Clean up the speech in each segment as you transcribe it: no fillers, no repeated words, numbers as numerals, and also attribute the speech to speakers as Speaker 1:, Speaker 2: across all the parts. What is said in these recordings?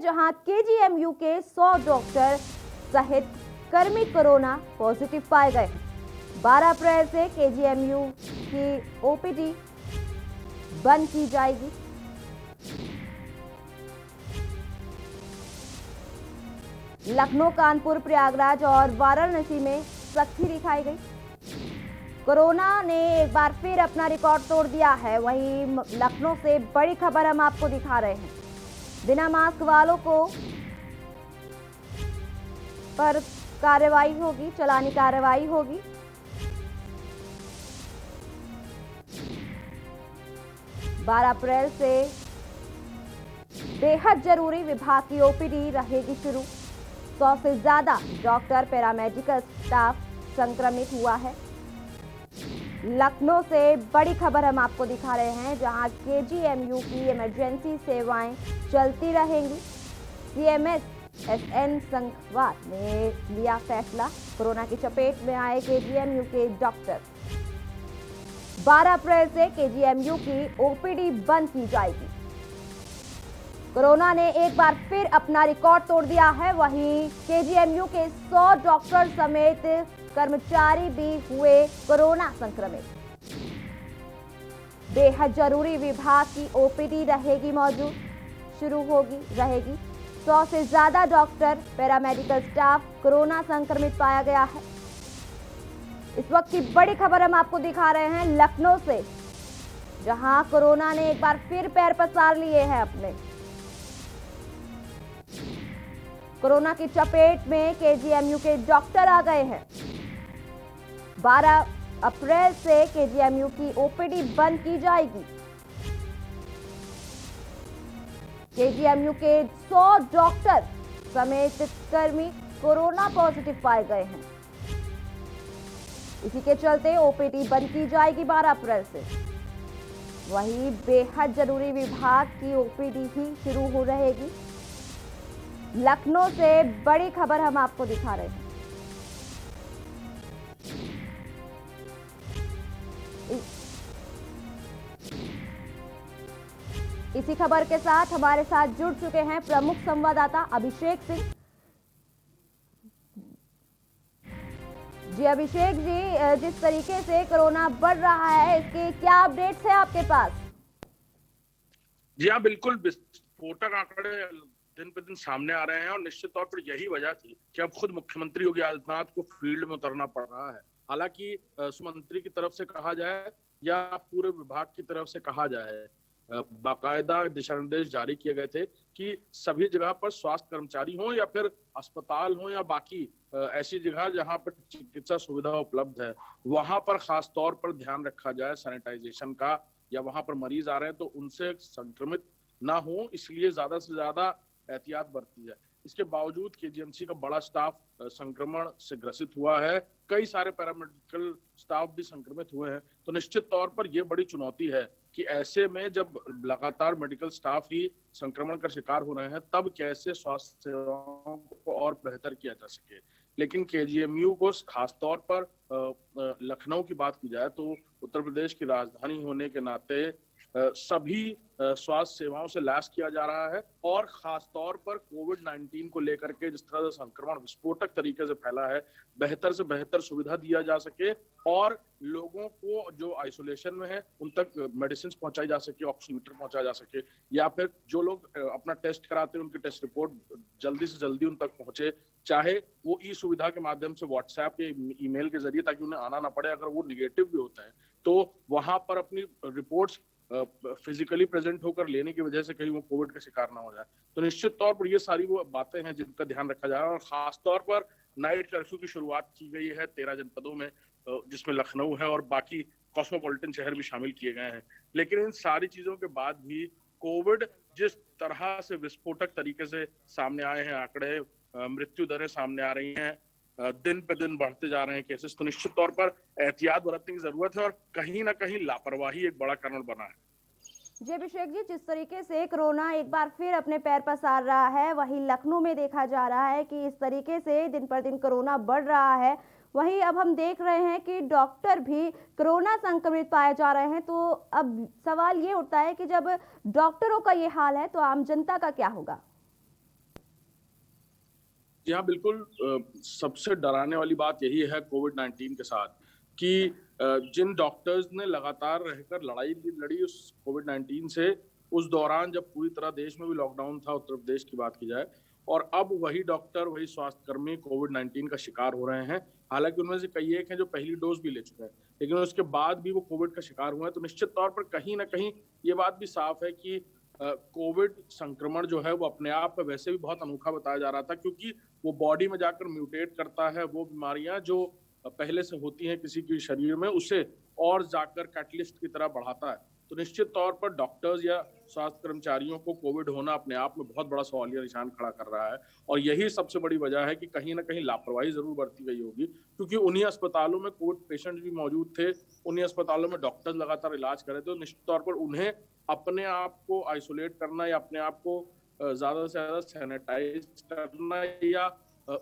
Speaker 1: जहां केजीएमयू के 100 डॉक्टर सहित कर्मी कोरोना पॉजिटिव पाए गए हैं। 12 अप्रैल से केजीएमयू की ओपीडी बंद की जाएगी। लखनऊ, कानपुर, प्रयागराज और वाराणसी में सख्ती दिखाई गई। कोरोना ने एक बार फिर अपना रिकॉर्ड तोड़ दिया है। वहीं लखनऊ से बड़ी खबर हम आपको दिखा रहे हैं। बिना मास्क वालों को पर कार्रवाई होगी, चालानी कार्रवाई होगी। बारह अप्रैल से बेहद जरूरी विभाग की ओपीडी रहेगी शुरू। 100 से ज्यादा डॉक्टर, पैरामेडिकल स्टाफ संक्रमित हुआ है। लखनऊ से बड़ी खबर हम आपको दिखा रहे हैं, जहां केजीएमयू की इमरजेंसी सेवाएं चलती रहेंगी। सीएमएस एसएन संघवार ने लिया फैसला। कोरोना की चपेट में आए केजीएमयू के डॉक्टर। 12 अप्रैल से केजीएमयू की ओपीडी बंद की जाएगी। कोरोना ने एक बार फिर अपना रिकॉर्ड तोड़ दिया है। वहीं केजीएमयू के 100 डॉक्टर समेत कर्मचारी भी हुए कोरोना संक्रमित। बेहद जरूरी विभाग की ओपीडी रहेगी मौजूद, शुरू रहेगी। 100 से ज्यादा डॉक्टर, पैरामेडिकल स्टाफ कोरोना संक्रमित पाया गया है। इस वक्त की बड़ी खबर हम आपको दिखा रहे हैं लखनऊ से, जहां कोरोना ने एक बार फिर पैर पसार लिए हैं अपने। कोरोना की चपेट में केजीएमयू के डॉक्टर आ गए हैं। 12 अप्रैल से केजीएमयू की ओपीडी बंद की जाएगी। केजीएमयू के 100 डॉक्टर समेत कर्मी कोरोना पॉजिटिव पाए गए हैं। इसी के चलते ओपीडी बंद की जाएगी 12 अप्रैल से। वहीं बेहद जरूरी विभाग की ओपीडी ही शुरू हो रहेगी। लखनऊ से बड़ी खबर हम आपको दिखा रहे हैं। इसी खबर के साथ हमारे साथ जुड़ चुके हैं प्रमुख संवाददाता अभिषेक सिंह जी। अभिषेक जी, जिस तरीके से कोरोना बढ़ रहा है, इसके क्या अपडेट्स है आपके पास?
Speaker 2: जी हाँ, बिल्कुल विस्फोटक आंकड़े दिन पे दिन सामने आ रहे हैं और निश्चित तौर पर यही वजह थी कि अब खुद मुख्यमंत्री योगी आदित्यनाथ को फील्ड में उतरना पड़ रहा है। हालांकि मुख्यमंत्री की तरफ से कहा जाए या पूरे विभाग की तरफ से कहा जाए, बाकायदा दिशा निर्देश जारी किए गए थे कि सभी जगह पर स्वास्थ्य कर्मचारी हों या फिर अस्पताल हों या बाकी ऐसी जगह जहां पर चिकित्सा सुविधा उपलब्ध है, वहां पर खास तौर पर ध्यान रखा जाए सैनिटाइजेशन का, या वहां पर मरीज आ रहे हैं तो उनसे संक्रमित ना हो, इसलिए ज्यादा से ज्यादा एहतियात बरती जाए। इसके बावजूद केजीएमसी का बड़ा स्टाफ संक्रमण से ग्रसित हुआ है। कई सारे पैरामेडिकल स्टाफ भी संक्रमित हुए हैं। तो निश्चित तौर पर यह बड़ी चुनौती है कि ऐसे में जब लगातार मेडिकल स्टाफ ही संक्रमण का शिकार हो रहे हैं, तब कैसे स्वास्थ्य सेवाओं को और बेहतर किया जा सके। लेकिन केजीएमयू को खास तौर पर लखनऊ की बात की जाए तो उत्तर प्रदेश की राजधानी होने के नाते सभी स्वास्थ्य सेवाओं से लैस किया जा रहा है और खास तौर पर कोविड-19 को लेकर के जिस तरह से संक्रमण विस्फोटक तरीके से फैला है, बेहतर से बेहतर सुविधा दिया जा सके और लोगों को जो आइसोलेशन में है उन तक मेडिसिन पहुंचाई जा सके, ऑक्सीमीटर पहुंचाया जा सके, या फिर जो लोग अपना टेस्ट कराते हैं उनकी टेस्ट रिपोर्ट जल्दी से जल्दी उन तक पहुंचे, चाहे वो ई सुविधा के माध्यम से व्हाट्सएप या ईमेल के जरिए, ताकि उन्हें आना ना पड़े। अगर वो निगेटिव भी होता है तो वहां पर अपनी रिपोर्ट्स फिजिकली प्रेजेंट होकर लेने की वजह से कहीं वो कोविड का शिकार ना हो जाए। तो निश्चित तौर पर ये सारी वो बातें हैं जिनका ध्यान रखा जा रहा है। और खास तौर पर नाइट कर्फ्यू की शुरुआत की गई है 13 जनपदों में, जिसमें लखनऊ है और बाकी कॉस्मोपॉलिटन शहर भी शामिल किए गए हैं। लेकिन इन सारी चीजों के बाद भी कोविड जिस तरह से विस्फोटक तरीके से सामने आए हैं आंकड़े, मृत्यु दरें सामने आ रही हैं, दिन पे दिन बढ़ते जा रहे हैं केसेस, तो निश्चित तौर पर एहतियात बरतने की जरूरत है और कहीं ना कहीं लापरवाही एक बड़ा कारण बना है।
Speaker 1: जी अभिषेक जी, जिस तरीके से कोरोना एक बार फिर अपने पैर पसार रहा है, वहीं लखनऊ में देखा जा रहा है कि इस तरीके से दिन पर दिन कोरोना बढ़ रहा है। वहीं अब हम देख रहे हैं कि डॉक्टर भी कोरोना संक्रमित पाए जा रहे हैं। तो अब सवाल ये उठता है कि जब डॉक्टरों का ये हाल है तो आम जनता का क्या होगा?
Speaker 2: यहाँ बिल्कुल सबसे डराने वाली बात यही है कोविड-19 के साथ कि जिन डॉक्टर्स ने लगातार रहकर लड़ाई लड़ी उस कोविड-19 से, उस दौरान जब पूरी तरह देश में भी लॉकडाउन था, उत्तर प्रदेश की बात की जाए, और अब वही डॉक्टर, वही स्वास्थ्यकर्मी कोविड-19 का शिकार हो रहे हैं। हालांकि उनमें से कई एक हैं जो पहली डोज भी ले चुके हैं, लेकिन उसके बाद भी वो कोविड का शिकार हुए हैं। तो निश्चित तौर पर कहीं ना कहीं ये बात भी साफ है कि कोविड संक्रमण जो है वो अपने आप में वैसे भी बहुत अनोखा बताया जा रहा था, क्योंकि वो बॉडी में जाकर म्यूटेट करता है। वो बीमारियां जो पहले से होती हैं किसी के शरीर में, उसे और जाकर कैटलिस्ट की तरह बढ़ाता है। तो निश्चित तौर पर डॉक्टर्स या स्वास्थ्य कर्मचारियों को कोविड होना अपने आप में बहुत बड़ा सवालिया निशान खड़ा कर रहा है, और यही सबसे बड़ी वजह है कि कहीं ना कहीं लापरवाही जरूर बरती गई होगी, क्योंकि उन्हीं अस्पतालों में कोविड पेशेंट भी मौजूद थे, उन्हीं अस्पतालों में डॉक्टर्स लगातार इलाज कर रहे थे। तो निश्चित तौर पर उन्हें अपने आप को आइसोलेट करना या अपने आप को ज्यादा से ज्यादा सैनिटाइज करना या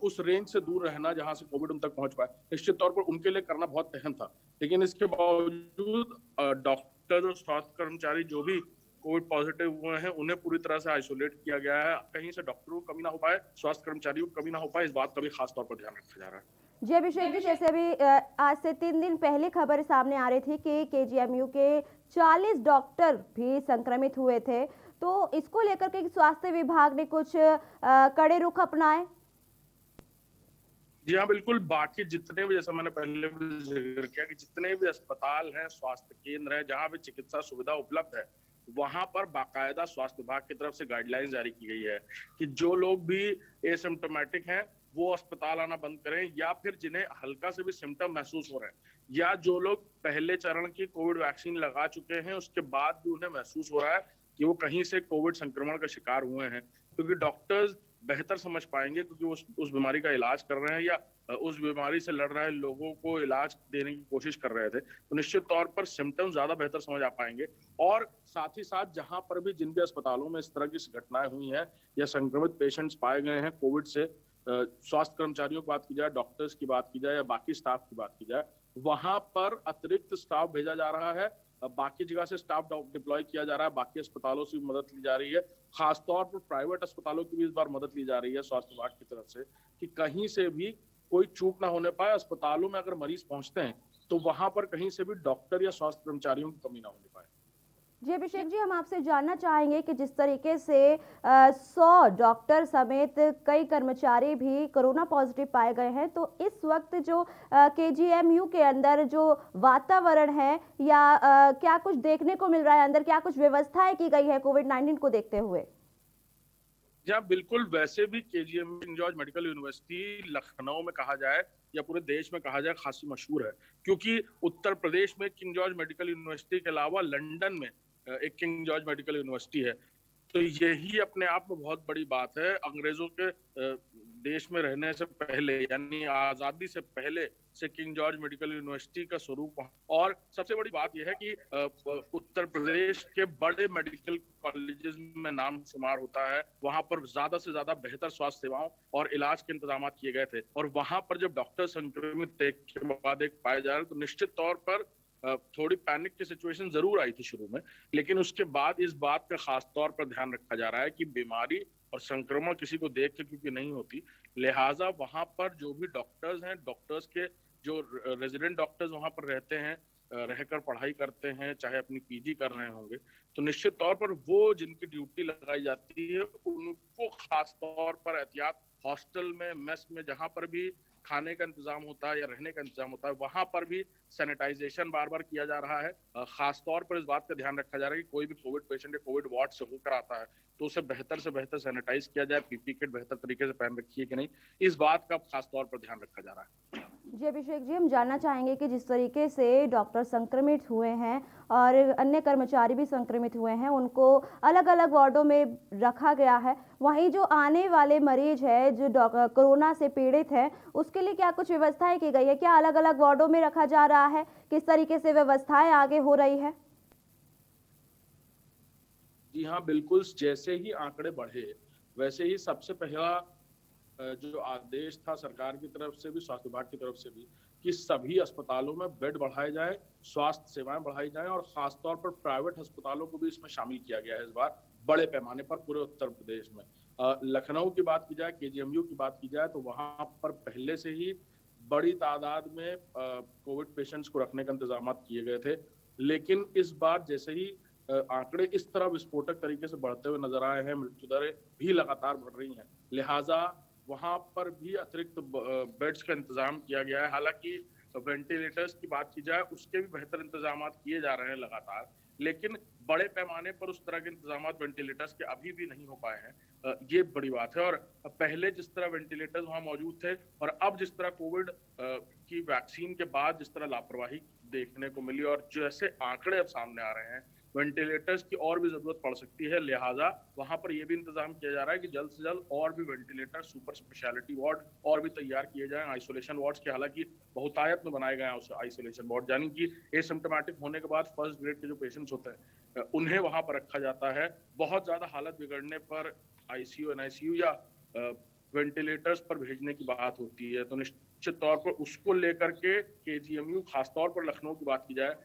Speaker 2: उस रेंज से दूर रहना जहां से कोविड उन तक पहुंच पाए, निश्चित तौर पर उनके लिए करना बहुत अहम था। लेकिन इसके बावजूद डॉक्टर और स्वास्थ्य कर्मचारी जो भी कोविड पॉजिटिव हुए हैं, उन्हें पूरी तरह से आइसोलेट किया गया है। कहीं से डॉक्टरों को कमी ना हो पाए, स्वास्थ्य कर्मचारियों को कमी ना हो पाए, इस बात का भी खास तौर पर ध्यान रखा जा रहा है।
Speaker 1: जी अभिषेक जी, जैसे अभी आज से 3 दिन पहले खबर सामने आ रही थी कि केजीएमयू के 40 डॉक्टर भी संक्रमित हुए थे, तो इसको लेकर के स्वास्थ्य विभाग ने कुछ कड़े रुख अपनाए।
Speaker 2: जी हाँ, बिल्कुल। बाकी जितने भी, जैसा मैंने पहले भी जिक्र किया, कि जितने भी अस्पताल हैं, स्वास्थ्य केंद्र हैं, जहाँ भी चिकित्सा सुविधा उपलब्ध है, वहां पर बाकायदा स्वास्थ्य विभाग की तरफ से गाइडलाइंस जारी की गई है कि जो लोग भी एसिम्प्टोमेटिक हैं वो अस्पताल आना बंद करें, या फिर जिन्हें हल्का से भी सिम्टम महसूस हो रहे हैं, या जो लोग पहले चरण की कोविड वैक्सीन लगा चुके हैं उसके बाद भी उन्हें महसूस हो रहा है कि वो कहीं से कोविड संक्रमण का शिकार हुए हैं, क्योंकि डॉक्टर्स बेहतर समझ पाएंगे, क्योंकि वो उस बीमारी का इलाज कर रहे हैं या उस बीमारी से लड़ रहे लोगों को इलाज देने की कोशिश कर रहे थे। तो निश्चित तौर पर सिम्टम्स ज्यादा बेहतर समझ आ पाएंगे। और साथ ही साथ जहां पर भी जिन भी अस्पतालों में इस तरह की घटनाएं हुई हैं या संक्रमित पेशेंट्स पाए गए हैं कोविड से, स्वास्थ्य कर्मचारियों की बात की जाए, डॉक्टर्स की बात की जाए या बाकी स्टाफ की बात की जाए, वहां पर अतिरिक्त स्टाफ भेजा जा रहा है, बाकी जगह से स्टाफ डिप्लॉय किया जा रहा है, बाकी अस्पतालों से भी मदद ली जा रही है। खासतौर पर प्राइवेट अस्पतालों की भी इस बार मदद ली जा रही है स्वास्थ्य विभाग की तरफ से, कि कहीं से भी कोई चूक ना होने पाए। अस्पतालों में अगर मरीज पहुंचते हैं तो वहां पर कहीं से भी डॉक्टर या स्वास्थ्य कर्मचारियों की कमी ना होने पाए।
Speaker 1: जी अभिषेक जी, हम आपसे जानना चाहेंगे कि जिस तरीके से 100 डॉक्टर समेत कई कर्मचारी भी कोरोना पॉजिटिव पाए गए हैं, तो इस वक्त जो केजीएमयू के अंदर जो वातावरण है या क्या कुछ देखने को मिल रहा है अंदर, क्या कुछ व्यवस्थाएं की गई है कोविड-19 को देखते हुए?
Speaker 2: जी हाँ, बिल्कुल। वैसे भी KGMU king George medical university Lucknow में कहा जाए या पूरे देश में कहा जाए खासी मशहूर है, क्योंकि उत्तर प्रदेश में किंग जॉर्ज मेडिकल यूनिवर्सिटी के अलावा लंदन में एक किंग जॉर्ज मेडिकल यूनिवर्सिटी है। तो यही अपने आप में बहुत बड़ी बात है। अंग्रेजों के देश में रहने से पहले, यानी आजादी से पहले से किंग जॉर्ज मेडिकल यूनिवर्सिटी का स्वरूप। और सबसे बड़ी बात यह है कि उत्तर प्रदेश के बड़े मेडिकल कॉलेजेस में नाम शुमार होता है। वहां पर ज्यादा से ज्यादा बेहतर स्वास्थ्य सेवाओं और इलाज के इंतजाम किए गए थे, और वहां पर जब डॉक्टर संक्रमित एक के बाद एक पाए जा रहे तो निश्चित तौर पर थोड़ी पैनिक की सिचुएशन जरूर आई थी शुरू में, लेकिन उसके बाद इस बात का खास तौर पर ध्यान रखा जा रहा है कि बीमारी और संक्रमण किसी को देख के क्योंकि नहीं होती, लिहाजा वहां पर जो भी डॉक्टर्स हैं, डॉक्टर्स के जो रेजिडेंट डॉक्टर्स वहां पर रहते हैं, रहकर पढ़ाई करते हैं, चाहे अपनी पीजी कर रहे होंगे, तो निश्चित तौर पर वो जिनकी ड्यूटी लगाई जाती है उनको खास तौर पर एहतियात, हॉस्टल में, मेस में, जहां पर भी खाने का इंतजाम होता है या रहने का इंतजाम होता है, वहां पर भी सैनिटाइजेशन बार बार किया जा रहा है। खास तौर पर इस बात का ध्यान रखा जा रहा है कि कोई भी कोविड पेशेंट या कोविड वार्ड से होकर आता है तो उसे बेहतर से बेहतर सैनिटाइज किया जाए, पीपी किट बेहतर तरीके से पहन रखी है कि नहीं, इस बात का खास तौर पर ध्यान रखा जा रहा है।
Speaker 1: जी अभिषेक जी, हम जानना चाहेंगे कि जिस तरीके से डॉक्टर संक्रमित हुए हैं और अन्य कर्मचारी भी संक्रमित हुए हैं, उनको अलग अलग वार्डों में रखा गया है, वहीं जो आने वाले मरीज है जो कोरोना से पीड़ित है, उसके लिए क्या कुछ व्यवस्थाएं की गई है? क्या अलग अलग वार्डों में रखा जा रहा है? किस तरीके से व्यवस्थाएं आगे हो रही है?
Speaker 2: जी हाँ, बिल्कुल। जैसे ही आंकड़े बढ़े वैसे ही सबसे पहला जो आदेश था सरकार की तरफ से भी, स्वास्थ्य विभाग की तरफ से भी, कि सभी अस्पतालों में बेड बढ़ाए जाए, स्वास्थ्य सेवाएं बढ़ाई जाएं, और खासतौर पर प्राइवेट अस्पतालों को भी इसमें शामिल किया गया है इस बार बड़े पैमाने पर पूरे उत्तर प्रदेश में। लखनऊ की बात की जाए, केजीएमयू की बात की जाए, तो वहां पर पहले से ही बड़ी तादाद में कोविड पेशेंट्स को रखने का इंतजाम किए गए थे। लेकिन इस बार जैसे ही आंकड़े इस तरह विस्फोटक तरीके से बढ़ते हुए नजर आए हैं, मृत्यु दरें भी लगातार बढ़ रही हैं, लिहाजा वहां पर भी अतिरिक्त बेड्स का इंतजाम किया गया है। हालांकि वेंटिलेटर्स की बात की जाए, उसके भी बेहतर इंतजाम किए जा रहे हैं लगातार, लेकिन बड़े पैमाने पर उस तरह के इंतजाम वेंटिलेटर्स के अभी भी नहीं हो पाए हैं। ये बड़ी बात है। और पहले जिस तरह वेंटिलेटर्स वहां मौजूद थे और अब जिस तरह कोविड की वैक्सीन के बाद जिस तरह लापरवाही देखने को मिली और जैसे आंकड़े अब सामने आ रहे हैं, वेंटिलेटर्स की और भी जरूरत पड़ सकती है। लिहाजा वहां पर यह भी इंतजाम किया जा रहा है कि जल्द से जल्द और भी वेंटिलेटर, सुपर स्पेशलिटी वार्ड और भी तैयार किए जाएं। आइसोलेशन वार्ड्स के हालांकि बहुतायत में बनाए गए हैं उस आइसोलेशन वार्ड, यानी कि एसिम्प्टोमेटिक होने के बाद फर्स्ट ग्रेड के जो पेशेंट्स होते हैं उन्हें वहां पर रखा जाता है। बहुत ज्यादा हालत बिगड़ने पर आईसीयू, एनआईसीयू या वेंटिलेटर्स पर भेजने की बात होती है। तो निश्चित तौर पर उसको लेकर के केजीएमयू, खासतौर पर लखनऊ की बात की जाए,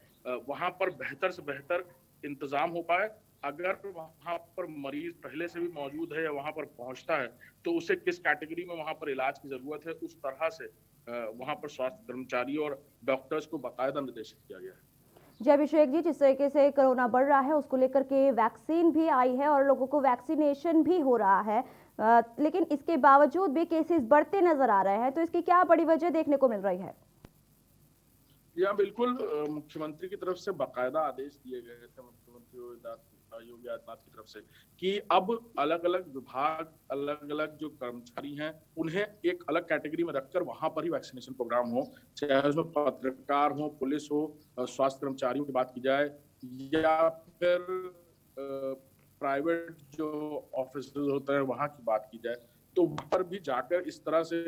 Speaker 2: वहां पर बेहतर से बेहतर इंतजाम हो पाए। अगर वहां पर मरीज पहले से भी मौजूद है या वहां पर पहुंचता है तो उसे किस कैटेगरी में वहां पर इलाज की जरूरत है, उस तरह से वहां पर स्वास्थ्य कर्मचारी और डॉक्टर्स को बाकायदा निर्देशित किया गया है।
Speaker 1: जी अभिषेक जी, जिस तरीके से कोरोना बढ़ रहा है उसको लेकर के वैक्सीन भी आई है और लोगों को वैक्सीनेशन भी हो रहा है, लेकिन इसके बावजूद भी केसेस बढ़ते नजर आ रहे हैं, तो इसकी क्या बड़ी वजह देखने को मिल रही है?
Speaker 2: यहाँ बिल्कुल मुख्यमंत्री की तरफ से बाकायदा आदेश दिए गए थे, मुख्यमंत्री योगी आदित्यनाथ की तरफ से, कि अब अलग अलग विभाग, अलग अलग जो कर्मचारी हैं उन्हें एक अलग कैटेगरी में रखकर वहां पर ही वैक्सीनेशन प्रोग्राम हो, चाहे उसमें पत्रकार हो, पुलिस हो, स्वास्थ्य कर्मचारियों की बात की जाए या फिर प्राइवेट जो ऑफिस होते हैं वहां की बात की जाए, तो वहां पर भी जाकर इस तरह से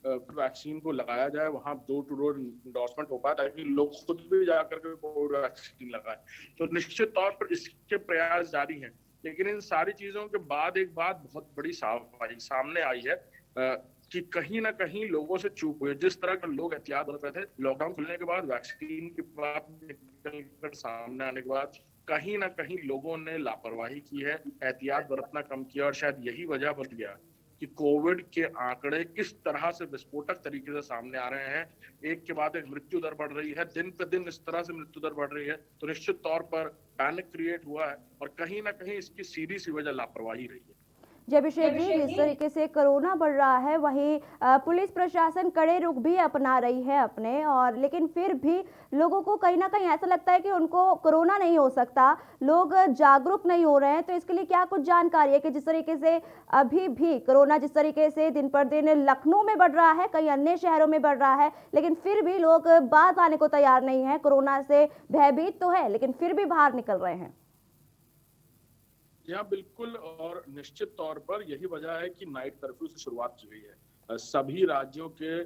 Speaker 2: वैक्सीन को लगाया जाए, वहां डोर टू डोर इंडोर्समेंट हो पाए ताकि लोग खुद भी जाकर के कोविड वैक्सीन लगाए। तो निश्चित तौर पर इसके प्रयास जारी हैं, लेकिन इन सारी चीजों के बाद एक बात बहुत बड़ी सामने आई है कि कहीं ना कहीं लोगों से चूक हुई। जिस तरह के लोग एहतियात बरत रहे थे, लॉकडाउन खुलने के बाद, वैक्सीन की बात निकलकर सामने आने के बाद कहीं ना कहीं लोगों ने लापरवाही की है, एहतियात बरतना कम किया और शायद यही वजह बन गया कि कोविड के आंकड़े किस तरह से विस्फोटक तरीके से सामने आ रहे हैं। एक के बाद एक मृत्यु दर बढ़ रही है, दिन पे दिन इस तरह से मृत्यु दर बढ़ रही है, तो निश्चित तौर पर पैनिक क्रिएट हुआ है और कहीं ना कहीं इसकी सीधी सी वजह लापरवाही रही है।
Speaker 1: जी अभिषेक जी, जिस तरीके से कोरोना बढ़ रहा है वहीं पुलिस प्रशासन कड़े रुख भी अपना रही है अपने, और लेकिन फिर भी लोगों को कहीं ना कहीं ऐसा लगता है कि उनको कोरोना नहीं हो सकता, लोग जागरूक नहीं हो रहे हैं। तो इसके लिए क्या कुछ जानकारी है कि जिस तरीके से अभी भी कोरोना जिस तरीके से दिन पर दिन लखनऊ में बढ़ रहा है, कई अन्य शहरों में बढ़ रहा है, लेकिन फिर भी लोग बाहर आने को तैयार नहीं है, कोरोना से भयभीत तो है लेकिन फिर भी बाहर निकल रहे हैं?
Speaker 2: यहाँ बिल्कुल, और निश्चित तौर पर यही वजह है कि नाइट कर्फ्यू से शुरुआत की गई है। सभी राज्यों के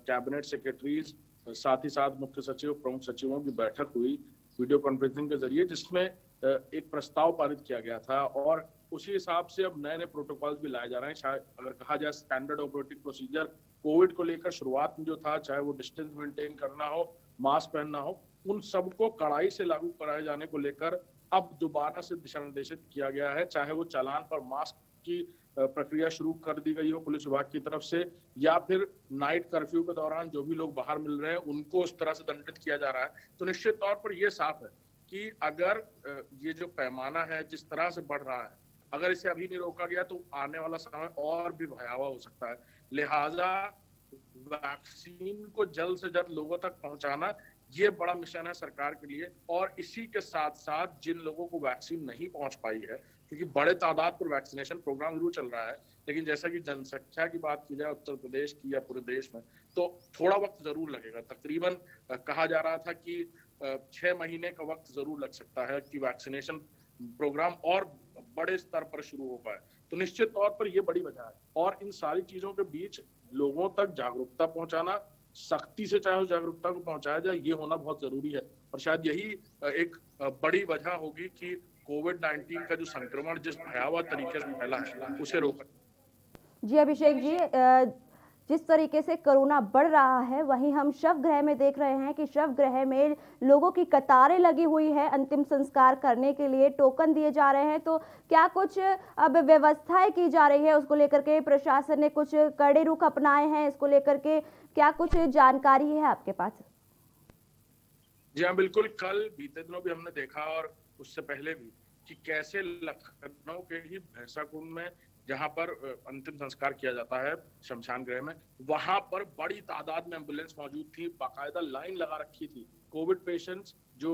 Speaker 2: कैबिनेट सेक्रेटरीज, साथ ही साथ मुख्य सचिव, प्रमुख सचिवों की बैठक हुई वीडियो कॉन्फ्रेंसिंग के जरिए, जिसमें एक प्रस्ताव पारित किया गया था और उसी हिसाब से अब नए नए प्रोटोकॉल भी लाए जा रहे हैं। शायद अगर कहा जाए स्टैंडर्ड ऑपरेटिंग प्रोसीजर कोविड को लेकर शुरुआत में जो था, चाहे वो डिस्टेंस मेंटेन करना हो, मास्क पहनना हो, उन सबको कड़ाई से लागू कराए जाने को लेकर अब दोबारा से दिशा निर्देशित किया गया है। चाहे वो चालान पर मास्क की प्रक्रिया शुरू कर दी गई हो पुलिस विभाग की तरफ से, या फिर नाइट कर्फ्यू के दौरान जो भी लोग बाहर मिल रहे हैं उनको उस तरह से दंडित किया जा रहा है। तो निश्चित तौर पर यह साफ है कि अगर ये जो पैमाना है जिस तरह से बढ़ रहा है, अगर इसे अभी नहीं रोका गया तो आने वाला समय और भी भयावह हो सकता है। लिहाजा वैक्सीन को जल्द से जल्द लोगों तक पहुंचाना ये बड़ा मिशन है सरकार के लिए। और इसी के साथ साथ जिन लोगों को वैक्सीन नहीं पहुंच पाई है, क्योंकि बड़े तादाद पर वैक्सीनेशन प्रोग्राम जरूर चल रहा है, लेकिन जैसा कि जनसंख्या की बात की जाए उत्तर प्रदेश की या पूरे देश में, तो थोड़ा वक्त जरूर लगेगा। तकरीबन कहा जा रहा था कि 6 महीने का वक्त जरूर लग सकता है कि वैक्सीनेशन प्रोग्राम और बड़े स्तर पर शुरू हो पाए। तो निश्चित तौर पर यह बड़ी वजह है। और इन सारी चीजों के बीच लोगों तक जागरूकता पहुंचाना, सख्ती से चाहे उस जागरूकता को पहुंचाया जाए, ये होना बहुत जरूरी है। और शायद यही एक बड़ी वजह होगी कि कोविड-19 का जो संक्रमण जिस भयावह तरीके से फैला है उसे रोका।
Speaker 1: जी अभिषेक जी, जिस तरीके से कोरोना बढ़ रहा है, वहीं हम शवगृह में देख रहे हैं कि शवगृह में लोगों की कतारें लगी हुई है अंतिम संस्कार करने के लिए, टोकन दिए जा रहे हैं। तो क्या कुछ अब व्यवस्थाएं की जा रही है उसको लेकर के? प्रशासन ने कुछ कड़े रुख अपनाए हैं इसको लेकर के? क्या कुछ जानकारी है आपके पास?
Speaker 2: जी हाँ, बिल्कुल। कल बीते दिनों भी हमने देखा और उससे पहले भी कि कैसे लखनऊ के ही भैंसाकुंड में, जहां पर अंतिम संस्कार किया जाता है शमशान गृह में, वहां पर बड़ी तादाद में एम्बुलेंस मौजूद थी, बाकायदा लाइन लगा रखी थी। कोविड पेशेंट्स जो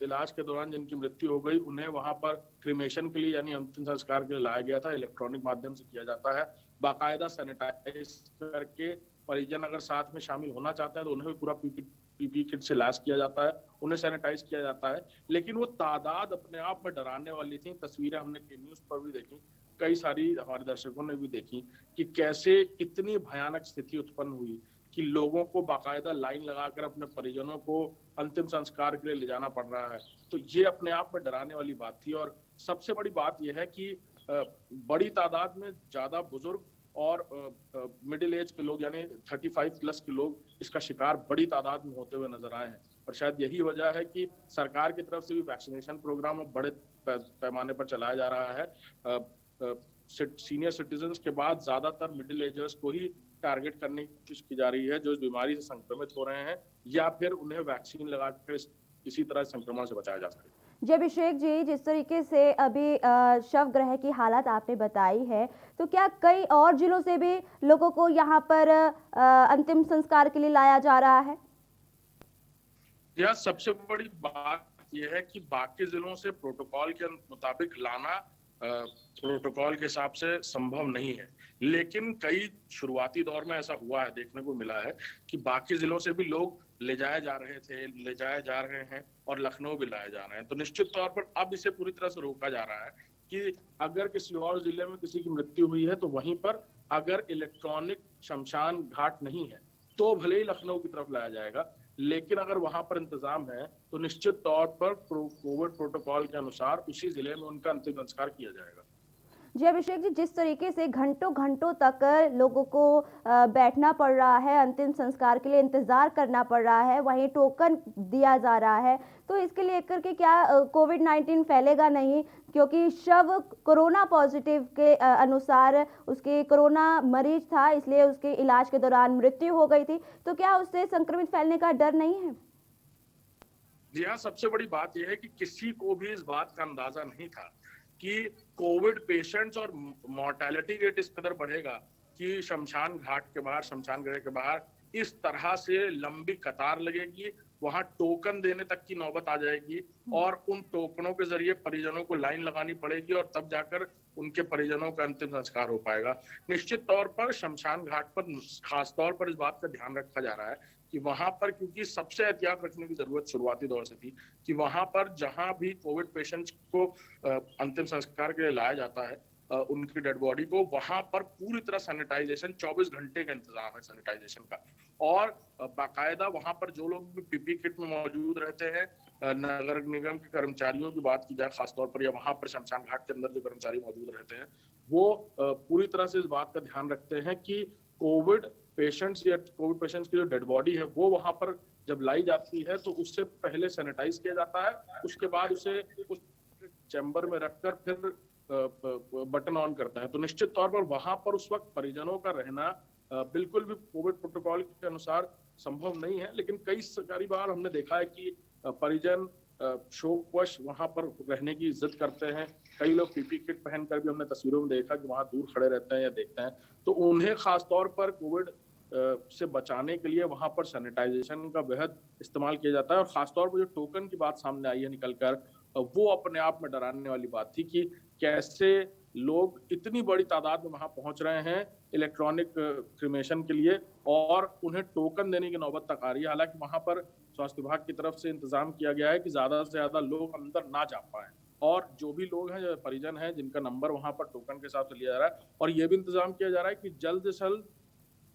Speaker 2: इलाज के दौरान जिनकी मृत्यु हो गई, उन्हें वहां पर क्रिमेशन के लिए यानी अंतिम संस्कार के लिए लाया गया था। इलेक्ट्रॉनिक माध्यम से किया जाता है, बाकायदा सैनिटाइज करके। परिजन अगर साथ में शामिल होना चाहते हैं तो उन्हें भी पूरा पीपी किट से लैस किया जाता है, उन्हें सैनिटाइज किया जाता है। लेकिन वो तादाद अपने आप में डराने वाली थी। तस्वीरें हमने न्यूज पर भी देखी, कई सारी हमारे दर्शकों ने भी देखी कि कैसे कितनी भयानक स्थिति उत्पन्न हुई कि लोगों को बाकायदा लाइन लगाकर अपने परिजनों को अंतिम संस्कार के लिए ले जाना पड़ रहा है। तो ये अपने आप में डराने वाली बात थी। और सबसे बड़ी बात यह है कि बड़ी तादाद में ज्यादा बुजुर्ग और मिडिल एज के लोग यानी 35 प्लस के लोग इसका शिकार बड़ी तादाद में होते हुए नजर आए हैं। और शायद यही वजह है कि सरकार की तरफ से भी वैक्सीनेशन प्रोग्राम बड़े पैमाने पर चलाया जा रहा है। सीनियर सिटीजन के बाद ज्यादातर मिडिल एजर्स को ही टारगेट करने की कोशिश की जा रही है, जो इस बीमारी से संक्रमित हो रहे हैं या फिर उन्हें वैक्सीन लगाकर किसी तरह संक्रमण से बचाया जा सके।
Speaker 1: जी अभिषेक जी, जिस तरीके से अभी शवगृह की हालत आपने बताई है, तो क्या कई और जिलों से भी लोगों को यहाँ पर अंतिम संस्कार के लिए लाया जा रहा है?
Speaker 2: यह सबसे बड़ी बात यह है कि बाकी जिलों से प्रोटोकॉल के मुताबिक लाना प्रोटोकॉल के हिसाब से संभव नहीं है। लेकिन कई शुरुआती दौर में ऐसा हुआ है, देखने को मिला है कि बाकी जिलों से भी लोग ले जाए जा रहे हैं और लखनऊ भी लाए जा रहे हैं। तो निश्चित तौर पर अब इसे पूरी तरह से रोका जा रहा है कि अगर किसी और जिले में किसी की मृत्यु हुई है तो वहीं पर अगर इलेक्ट्रॉनिक शमशान घाट नहीं है तो भले ही लखनऊ की तरफ लाया जाएगा, लेकिन अगर वहां पर इंतजाम है तो निश्चित तौर पर कोविड प्रोटोकॉल के अनुसार उसी जिले में उनका अंतिम संस्कार किया जाएगा।
Speaker 1: जी अभिषेक जी, जिस तरीके से घंटों घंटों तक लोगों को बैठना पड़ रहा है, अंतिम संस्कार के लिए इंतजार करना पड़ रहा है, वहीं टोकन दिया जा रहा है, तो इसके लेकर के क्या कोविड-19 फैलेगा नहीं? क्योंकि शव कोरोना पॉजिटिव के अनुसार उसके कोरोना मरीज था, इसलिए उसके इलाज के दौरान मृत्यु हो गई थी। तो क्या उससे संक्रमित फैलने का डर नहीं है?
Speaker 2: जी हाँ, सबसे बड़ी बात यह है कि किसी को भी इस बात का अंदाजा नहीं था कि कोविड पेशेंट्स और मोर्टेलिटी रेट इस कदर बढ़ेगा कि शमशान घाट के बाहर, शमशान गृह के बाहर इस तरह से लंबी कतार लगेगी, वहां टोकन देने तक की नौबत आ जाएगी और उन टोकनों के जरिए परिजनों को लाइन लगानी पड़ेगी और तब जाकर उनके परिजनों का अंतिम संस्कार हो पाएगा। निश्चित तौर पर शमशान घाट पर खास तौर पर इस बात का ध्यान रखा जा रहा है कि वहां पर, क्योंकि सबसे एहतियात रखने की जरूरत शुरुआती दौर से थी कि वहां पर जहां भी कोविड पेशेंट्स को अंतिम संस्कार के लिए लाया जाता है उनकी डेड बॉडी को, वहां पर पूरी तरह सैनिटाइजेशन 24 घंटे का इंतजाम है सैनिटाइजेशन का। और बाकायदा वहां पर जो लोग भी पीपी किट में मौजूद रहते हैं, नगर निगम के कर्मचारियों की बात की जाए खासतौर पर, या वहां पर शमशान घाट के अंदर जो कर्मचारी मौजूद रहते हैं, वो पूरी तरह से इस बात का ध्यान रखते हैं कि कोविड पेशेंट्स की जो डेड बॉडी है वो वहां पर जब लाई जाती है तो उससे पहले सैनिटाइज किया जाता है, उसके बाद उसे उस चैम्बर में रखकर फिर बटन ऑन करता है। तो निश्चित तौर पर वहां पर उस वक्त परिजनों का रहना बिल्कुल भी कोविड प्रोटोकॉल के अनुसार संभव नहीं है। लेकिन कई बार हमने देखा है कि परिजन शोकवश वहां पर रहने की जिद करते हैं। कई लोग पीपी किट पहनकर भी हमने तस्वीरों में देखा कि वहां दूर खड़े रहते हैं या देखते हैं। तो उन्हें खासतौर पर कोविड से बचाने के लिए वहां पर सैनिटाइजेशन का बेहद इस्तेमाल किया जाता है। और खासतौर पर जो टोकन की बात सामने आई है निकलकर, वो अपने आप में डराने वाली बात थी कि कैसे लोग इतनी बड़ी तादाद में वहां पहुंच रहे हैं इलेक्ट्रॉनिक क्रिमेशन के लिए और उन्हें टोकन देने की नौबत तक आ रही है। हालांकि वहां पर स्वास्थ्य विभाग की तरफ से इंतजाम किया गया है कि ज्यादा से ज्यादा लोग अंदर ना जा पाए और जो भी लोग हैं, जो परिजन हैं, जिनका नंबर वहां पर टोकन के हिसाब से लिया जा रहा है। और ये भी इंतजाम किया जा रहा है कि जल्द से जल्द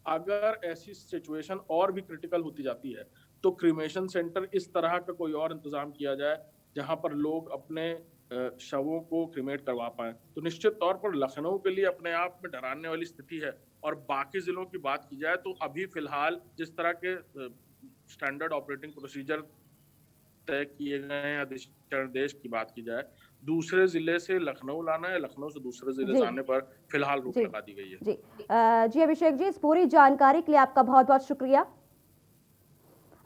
Speaker 2: अगर ऐसी सिचुएशन और भी क्रिटिकल होती जाती है तो क्रिमेशन सेंटर इस तरह का कोई और इंतजाम किया जाए जहां पर लोग अपने शवों को क्रिमेट करवा पाए। तो निश्चित तौर पर लखनऊ के लिए अपने आप में डराने वाली स्थिति है। और बाकी जिलों की बात की जाए तो अभी फिलहाल जिस तरह के स्टैंडर्ड ऑपरेटिंग प्रोसीजर तय किए गए हैं या दिशा निर्देश की बात की जाए, दूसरे जिले से लखनऊ लाना या लखनऊ से दूसरे जिले
Speaker 1: जी
Speaker 2: जाने पर फिलहाल रोक
Speaker 1: जी
Speaker 2: लगा दी गई है।
Speaker 1: जी जी अभिषेक जी, इस पूरी जानकारी के लिए आपका बहुत बहुत शुक्रिया।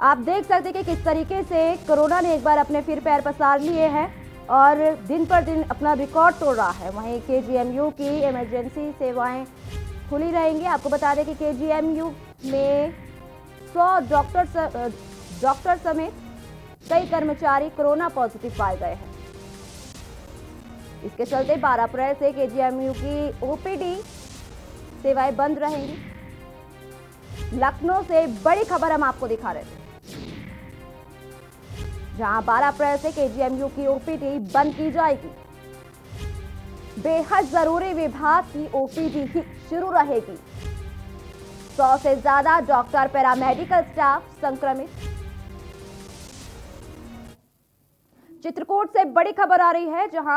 Speaker 1: आप देख सकते हैं कि किस तरीके से कोरोना ने एक बार अपने फिर पैर पसार लिए हैं और दिन पर दिन अपना रिकॉर्ड तोड़ रहा है। वहीं केजीएमयू की इमरजेंसी सेवाएं खुली रहेंगी। आपको बता दें कि केजीएमयू में 100 डॉक्टर समेत कई कर्मचारी कोरोना पॉजिटिव पाए गए हैं। इसके चलते 12 अप्रैल से केजीएमयू की ओपीडी सेवाएं बंद रहेंगी। लखनऊ से बड़ी खबर हम आपको दिखा रहे थे, जहां 12 अप्रैल से केजीएमयू की ओपीडी बंद की जाएगी। बेहद जरूरी विभाग की ओपीडी ही शुरू रहेगी। 100 से ज्यादा डॉक्टर, पैरामेडिकल स्टाफ संक्रमित। चित्रकूट से बड़ी खबर आ रही है, जहां